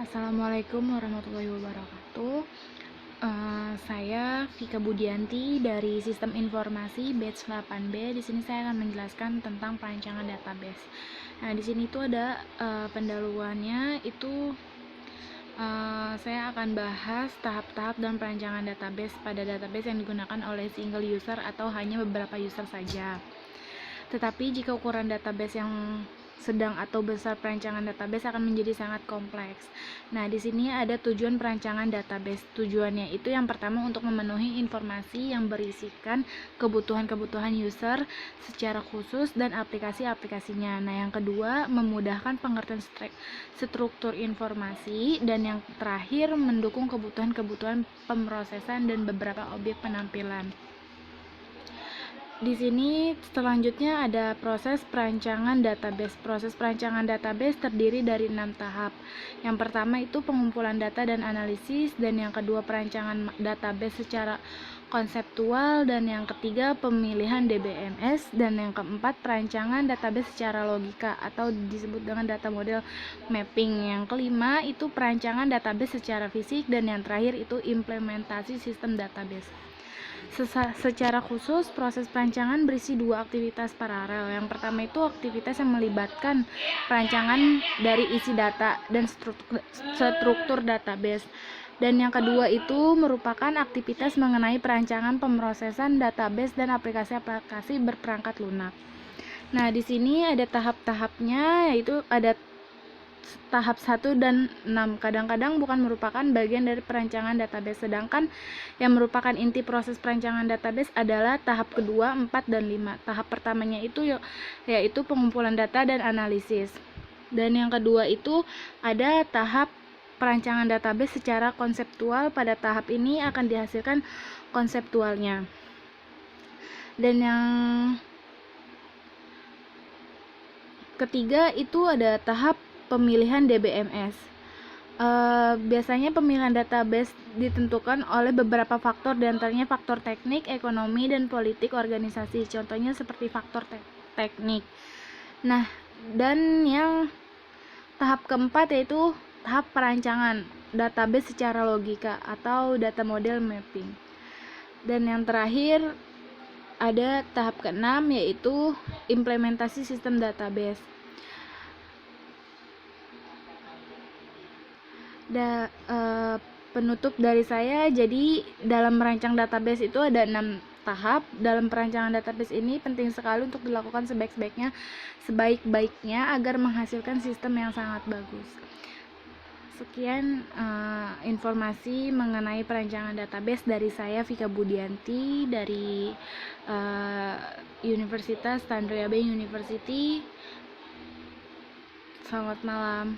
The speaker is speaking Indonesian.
Assalamualaikum warahmatullahi wabarakatuh. Saya Vika Budianti dari Sistem Informasi Batch 8B. Di sini saya akan menjelaskan tentang perancangan database. Nah, di sini itu ada pendahuluannya itu saya akan bahas tahap-tahap dan perancangan database pada database yang digunakan oleh single user atau hanya beberapa user saja. Tetapi jika ukuran database yang sedang atau besar, perancangan database akan menjadi sangat kompleks. Nah, di sini ada tujuan perancangan database. Tujuannya itu yang pertama untuk memenuhi informasi yang berisikan kebutuhan-kebutuhan user secara khusus dan aplikasi-aplikasinya. Nah, yang kedua, memudahkan pengertian struktur informasi, dan yang terakhir mendukung kebutuhan-kebutuhan pemrosesan dan beberapa objek penampilan. Di sini selanjutnya ada proses perancangan database. Proses perancangan database terdiri dari 6 tahap. Yang pertama itu pengumpulan data dan analisis, dan yang kedua perancangan database secara konseptual, dan yang ketiga pemilihan DBMS, dan yang keempat perancangan database secara logika atau disebut dengan data model mapping. Yang kelima itu perancangan database secara fisik, dan yang terakhir itu implementasi sistem database. Secara khusus, proses perancangan berisi dua aktivitas paralel. Yang pertama itu aktivitas yang melibatkan perancangan dari isi data dan struktur database. Dan yang kedua itu merupakan aktivitas mengenai perancangan pemrosesan database dan aplikasi-aplikasi berperangkat lunak. Nah, di sini ada tahap-tahapnya, yaitu ada tahap 1 dan 6. Kadang-kadang bukan merupakan bagian dari perancangan database, sedangkan yang merupakan inti proses perancangan database adalah tahap kedua, 4, dan 5. Tahap pertamanya itu yaitu pengumpulan data dan analisis. Dan yang kedua itu ada tahap perancangan database secara konseptual. Pada tahap ini akan dihasilkan konseptualnya. Dan yang ketiga itu ada tahap pemilihan DBMS. Biasanya pemilihan database ditentukan oleh beberapa faktor, diantaranya faktor teknik, ekonomi, dan politik organisasi. Contohnya seperti faktor teknik. Nah, dan yang tahap keempat yaitu tahap perancangan database secara logika atau data model mapping. Dan yang terakhir ada tahap keenam yaitu implementasi sistem database. Penutup dari saya, jadi dalam merancang database itu ada 6 tahap. Dalam perancangan database ini penting sekali untuk dilakukan sebaik-baiknya agar menghasilkan sistem yang sangat bagus. Sekian informasi mengenai perancangan database dari saya, Vika Budianti, dari Universitas Tanjung University. Selamat malam.